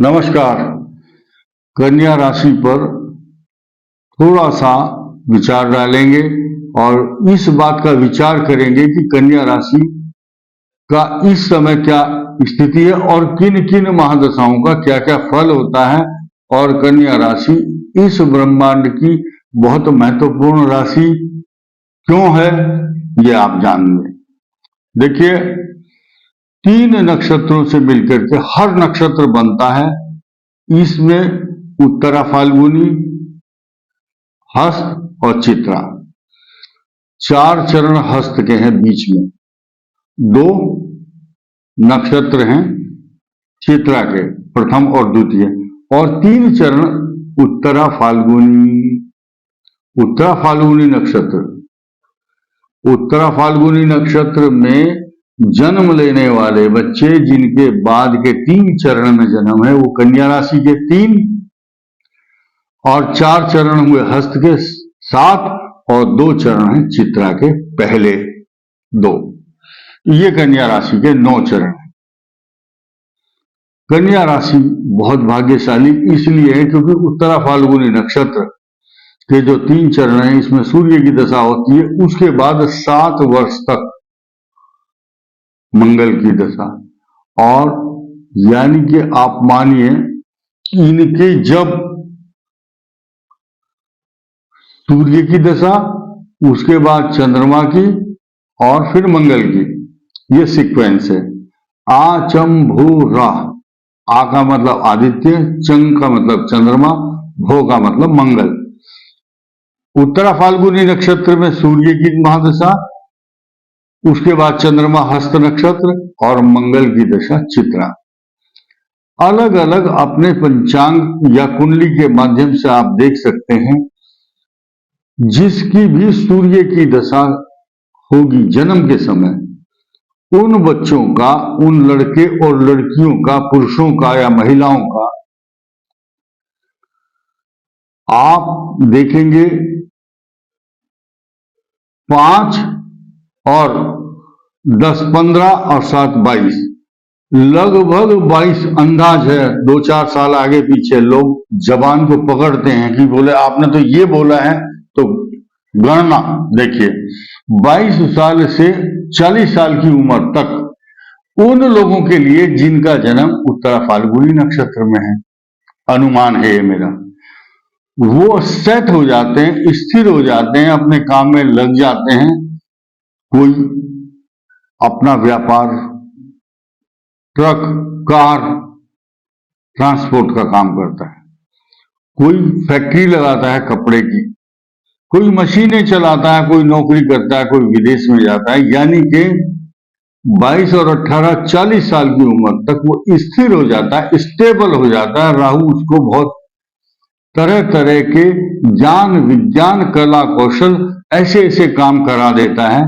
नमस्कार। कन्या राशि पर थोड़ा सा विचार डालेंगे और इस बात का विचार करेंगे कि कन्या राशि का इस समय क्या स्थिति है और किन किन महादशाओं का क्या क्या फल होता है, और कन्या राशि इस ब्रह्मांड की बहुत महत्वपूर्ण राशि क्यों है, ये आप जानेंगे। देखिए, 3 नक्षत्रों से मिलकर के हर नक्षत्र बनता है। इसमें उत्तरा, फाल्गुनी, हस्त और चित्रा, 4 चरण हस्त के हैं। बीच में 2 नक्षत्र हैं चित्रा के, प्रथम और द्वितीय, और 3 चरण उत्तरा फाल्गुनी नक्षत्र। उत्तरा फाल्गुनी नक्षत्र में जन्म लेने वाले बच्चे जिनके बाद के 3 चरण में जन्म है, वो कन्या राशि के 3 और 4 चरण हुए हस्त के 7 और 2 चरण हैं चित्रा के पहले 2। ये कन्या राशि के 9 चरण हैं। कन्या राशि बहुत भाग्यशाली इसलिए है क्योंकि उत्तरा फाल्गुनी नक्षत्र के जो 3 चरण हैं, इसमें सूर्य की दशा होती है, उसके बाद 7 वर्ष तक मंगल की दशा। और यानी कि आप मानिए, इनके जब सूर्य की दशा, उसके बाद चंद्रमा की और फिर मंगल की, ये सीक्वेंस है। आ चम भू रा। आ का मतलब आदित्य, चंग का मतलब चंद्रमा, भो का मतलब मंगल। उत्तरा फाल्गुनी नक्षत्र में सूर्य की महादशा, उसके बाद चंद्रमा हस्त नक्षत्र और मंगल की दशा चित्रा। अलग अलग अपने पंचांग या कुंडली के माध्यम से आप देख सकते हैं, जिसकी भी सूर्य की दशा होगी जन्म के समय, उन बच्चों का, उन लड़के और लड़कियों का, पुरुषों का या महिलाओं का आप देखेंगे 5 और 10, 15 और 7, 22, लगभग 22 अंदाज है। 2-4 साल आगे पीछे लोग जबान को पकड़ते हैं कि बोले आपने तो ये बोला है, तो गणना देखिए 22 साल से 40 साल की उम्र तक उन लोगों के लिए जिनका जन्म उत्तरा फाल्गुनी नक्षत्र में है, अनुमान है ये मेरा, वो सेट हो जाते हैं, स्थिर हो जाते हैं, अपने काम में लग जाते हैं। कोई अपना व्यापार, ट्रक, कार, ट्रांसपोर्ट का काम करता है, कोई फैक्ट्री लगाता है कपड़े की, कोई मशीनें चलाता है, कोई नौकरी करता है, कोई विदेश में जाता है। यानी कि 22 और 18, 40 साल की उम्र तक वो स्थिर हो जाता है, स्टेबल हो जाता है। राहु उसको बहुत तरह तरह के ज्ञान, विज्ञान, कला, कौशल, ऐसे ऐसे काम करा देता है,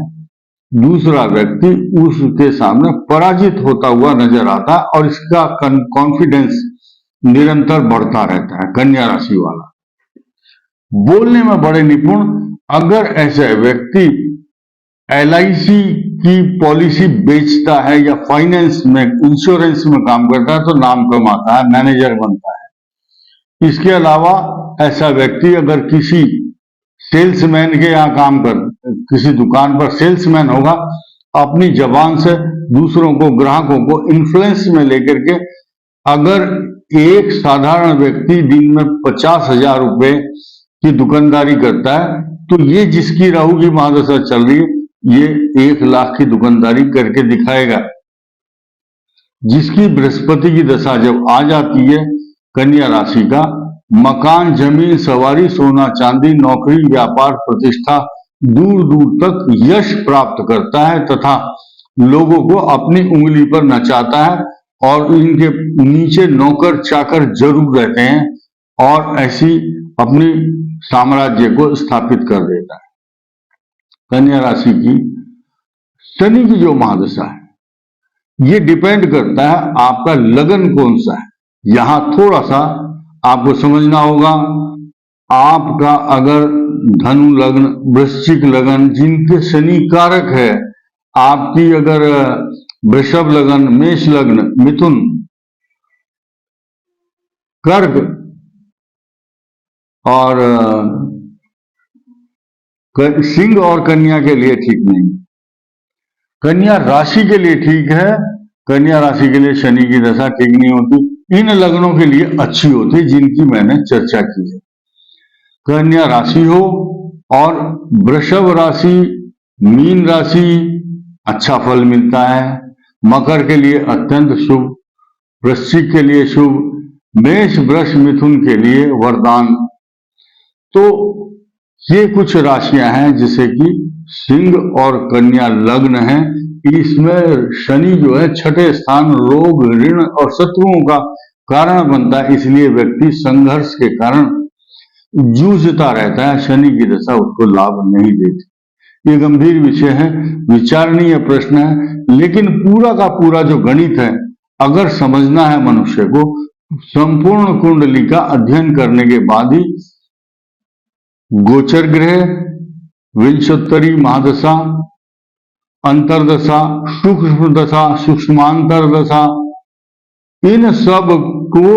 दूसरा व्यक्ति उसके सामने पराजित होता हुआ नजर आता है और इसका कॉन्फिडेंस निरंतर बढ़ता रहता है। कन्या राशि वाला बोलने में बड़े निपुण। अगर ऐसे व्यक्ति LIC की पॉलिसी बेचता है या फाइनेंस में, इंश्योरेंस में काम करता है, तो नाम कमाता है, मैनेजर बनता है। इसके अलावा ऐसा व्यक्ति अगर किसी सेल्समैन के यहाँ काम कर, किसी दुकान पर सेल्समैन होगा, अपनी जबान से दूसरों को, ग्राहकों को इन्फ्लुएंस में लेकर के, अगर एक साधारण व्यक्ति दिन में 50,000 रुपए की दुकानदारी करता है, तो ये जिसकी राहु की महादशा चल रही है, ये 1 लाख की दुकानदारी करके दिखाएगा। जिसकी बृहस्पति की दशा जब आ जाती है कन्या राशि का, मकान, जमीन, सवारी, सोना चांदी, नौकरी, व्यापार, प्रतिष्ठा, दूर दूर तक यश प्राप्त करता है तथा लोगों को अपनी उंगली पर नचाता है, और इनके नीचे नौकर चाकर जरूर रहते हैं, और ऐसी अपनी साम्राज्य को स्थापित कर देता है। कन्या राशि की शनि की जो महादशा है, ये डिपेंड करता है आपका लगन कौन सा है। यहां थोड़ा सा आपको समझना होगा। आपका अगर धनु लग्न, वृश्चिक लगन, जिनके शनि कारक है, आपकी अगर वृषभ लगन, मेष लग्न, मिथुन, कर्क और सिंह और कन्या के लिए ठीक नहीं। कन्या राशि के लिए ठीक है, कन्या राशि के लिए शनि की दशा ठीक नहीं होती। इन लग्नों के लिए अच्छी होती जिनकी मैंने चर्चा की है। कन्या राशि हो और वृषभ राशि, मीन राशि अच्छा फल मिलता है। मकर के लिए अत्यंत शुभ, वृश्चिक के लिए शुभ, मेष वृष मिथुन के लिए वरदान। तो ये कुछ राशियां हैं जिसे कि सिंह और कन्या लग्न है। इसमें शनि जो है छठे स्थान, रोग, ऋण और शत्रुओं का कारण बनता है, इसलिए व्यक्ति संघर्ष के कारण जूझता रहता है। शनि की दशा उसको लाभ नहीं देती। ये गंभीर विषय है, विचारणीय प्रश्न है, लेकिन पूरा का पूरा जो गणित है अगर समझना है मनुष्य को, संपूर्ण कुंडली का अध्ययन करने के बाद ही गोचर ग्रह, विंशोत्तरी महादशा, अंतरदशा, सूक्ष्म दशा, सूक्ष्मांतर दशा, इन सब को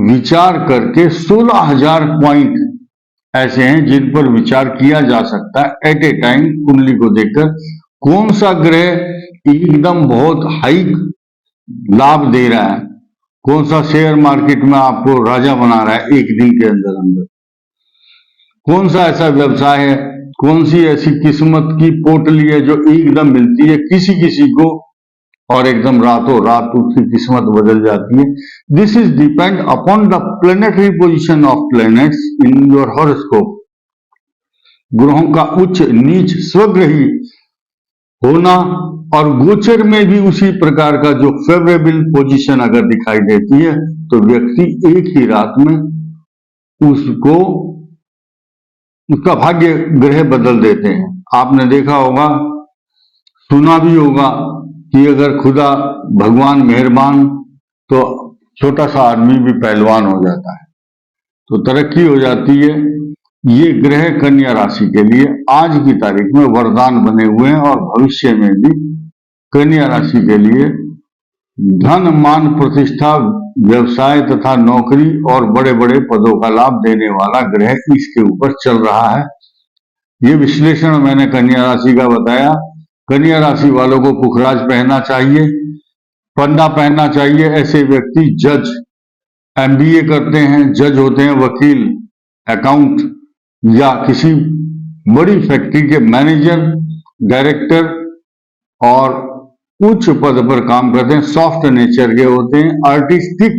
विचार करके 16,000 पॉइंट ऐसे हैं जिन पर विचार किया जा सकता है एट ए टाइम। कुंडली को देखकर कौन सा ग्रह एकदम बहुत हाई लाभ दे रहा है, कौन सा शेयर मार्केट में आपको राजा बना रहा है एक दिन के अंदर अंदर, कौन सा ऐसा व्यवसाय है, कौन सी ऐसी किस्मत की पोटली है जो एकदम मिलती है किसी किसी को और एकदम रातों रात उसकी किस्मत बदल जाती है। This is depend upon the planetary position of planets in your horoscope. ग्रहों का उच्च नीच स्वग्रही होना और गोचर में भी उसी प्रकार का जो फेवरेबल पोजीशन अगर दिखाई देती है तो व्यक्ति एक ही रात में उसका भाग्य ग्रह बदल देते हैं। आपने देखा होगा, सुना भी होगा कि अगर खुदा भगवान मेहरबान तो छोटा सा आदमी भी पहलवान हो जाता है, तो तरक्की हो जाती है। ये ग्रह कन्या राशि के लिए आज की तारीख में वरदान बने हुए हैं और भविष्य में भी कन्या राशि के लिए धन, मान, प्रतिष्ठा, व्यवसाय तथा नौकरी और बड़े बड़े पदों का लाभ देने वाला ग्रह इसके ऊपर चल रहा है। ये विश्लेषण मैंने कन्या राशि का बताया। कन्या राशि वालों को पुखराज पहनना चाहिए, पन्ना पहनना चाहिए। ऐसे व्यक्ति जज, MBA करते हैं, जज होते हैं, वकील, अकाउंट या किसी बड़ी फैक्ट्री के मैनेजर, डायरेक्टर और उच्च पद पर काम करते हैं, सॉफ्ट नेचर के होते हैं, आर्टिस्टिक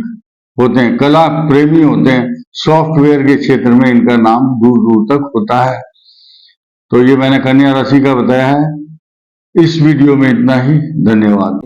होते हैं, कला प्रेमी होते हैं, सॉफ्टवेयर के क्षेत्र में इनका नाम दूर दूर तक होता है। तो ये मैंने कन्या राशि का बताया है। इस वीडियो में इतना ही। धन्यवाद।